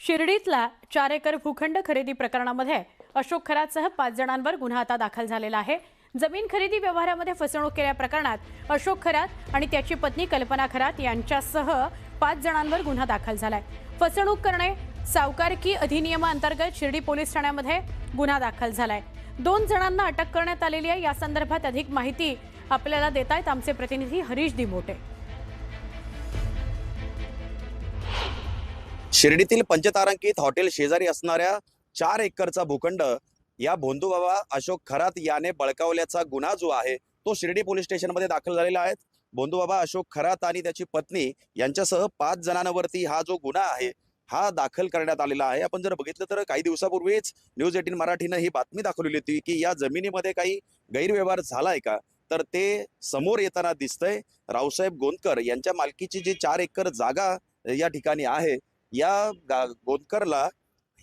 शिर्डीतला 4 acre भूखंड खरेदी प्रकरणामध्ये अशोक खरातसह 5 जणांवर गुन्हा आता दाखल झालेला आहे। जमीन खरेदी व्यवहारामध्ये फसवणूक केल्या प्रकरणात अशोक खरात आणि त्याची पत्नी कल्पना खरात यांच्यासह 5 जणांवर गुन्हा दाखल झालाय। फसवणूक करणे सावकारकी अधिनियमांतर्गत शिर्डी पोलीस ठाण्यामध्ये गुन्हा दाखल झालाय। 2 जणांना अटक करण्यात आलेली आहे। या संदर्भात अधिक माहिती आपल्याला देत आहेत आमचे प्रतिनिधी हरीश दिमोटे। शिर्डीतील पंचतारांकित हॉटेल शेजारी असणाऱ्या 4 एकरचा भूखंड या भोंदूबाबा अशोक खरात याने बळकावल्याचा गुन्हा जो आहे तो शिर्डी पोलीस स्टेशनमध्ये दाखल झालेला आहे। भोंदूबाबा अशोक खरात आणि त्याची पत्नी यांच्यासह 5 जणांवरती हा जो गुन्हा आहे हा दाखल करण्यात आलेला आहे। आपण जर बघितलं तर काही दिवसापूर्वीच न्यूज 18 मराठीनं ही बातमी दाखवलेली होती की या जमिनीमध्ये काही गैरव्यवहार झालाय का, तर ते समोर येताना दिसतंय। रावसाहेब गोंदकर यांच्या मालकीची जी 4 एकर जागा या ठिकाणी आहे, या गोंदकरला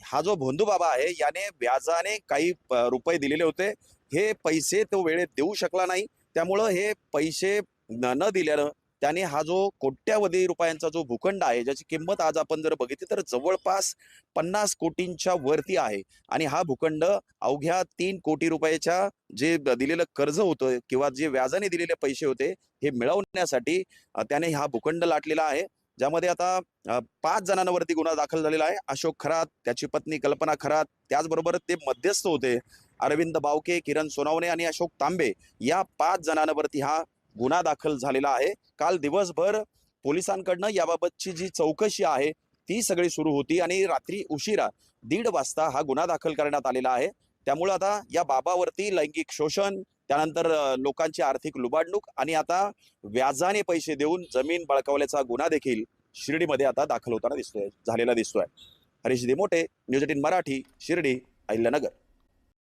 हा जो भोंदूबाबा आहे याने व्याजाने काही रुपये दिलेले होते। हे पैसे तो वेळेत देऊ शकला नाही, त्यामुळं हे पैसे न दिल्यानं त्याने हा जो कोट्यावधी रुपयांचा जो भूखंड आहे, ज्याची किंमत आज आपण जर बघितली तर जवळपास 50 कोटींच्या वरती आहे आणि हा भूखंड अवघ्या 3 कोटी रुपयाच्या जे दिलेलं कर्ज होतं किंवा जे व्याजाने दिलेले पैसे होते हे मिळवण्यासाठी त्याने हा भूखंड लाटलेला आहे, ज्यामध्ये आता 5 जणांवरती गुन्हा दाखल झालेला आहे। अशोक खरात, त्याची पत्नी कल्पना खरात, त्याचबरोबर ते मध्यस्थ होते अरविंद बावके, किरण सोनावणे आणि अशोक तांबे, या 5 जणांवरती हा गुन्हा दाखल झालेला आहे। काल दिवसभर पोलिसांकडनं याबाबतची जी चौकशी आहे ती सगळी सुरू होती आणि रात्री उशिरा 1:30 वाजता हा गुन्हा दाखल करण्यात आलेला आहे। त्यामुळे आता या बाबावरती लैंगिक शोषण, त्यानंतर लोकांची आर्थिक लुबाडणूक आणि आता व्याजाने पैसे देऊन जमीन बळकावल्याचा गुन्हा देखील शिर्डीमध्ये आता दाखल होताना झालेला दिसतोय। हरीश दिमोटे, न्यूज 18 मराठी, शिर्डी, अहिल्यानगर।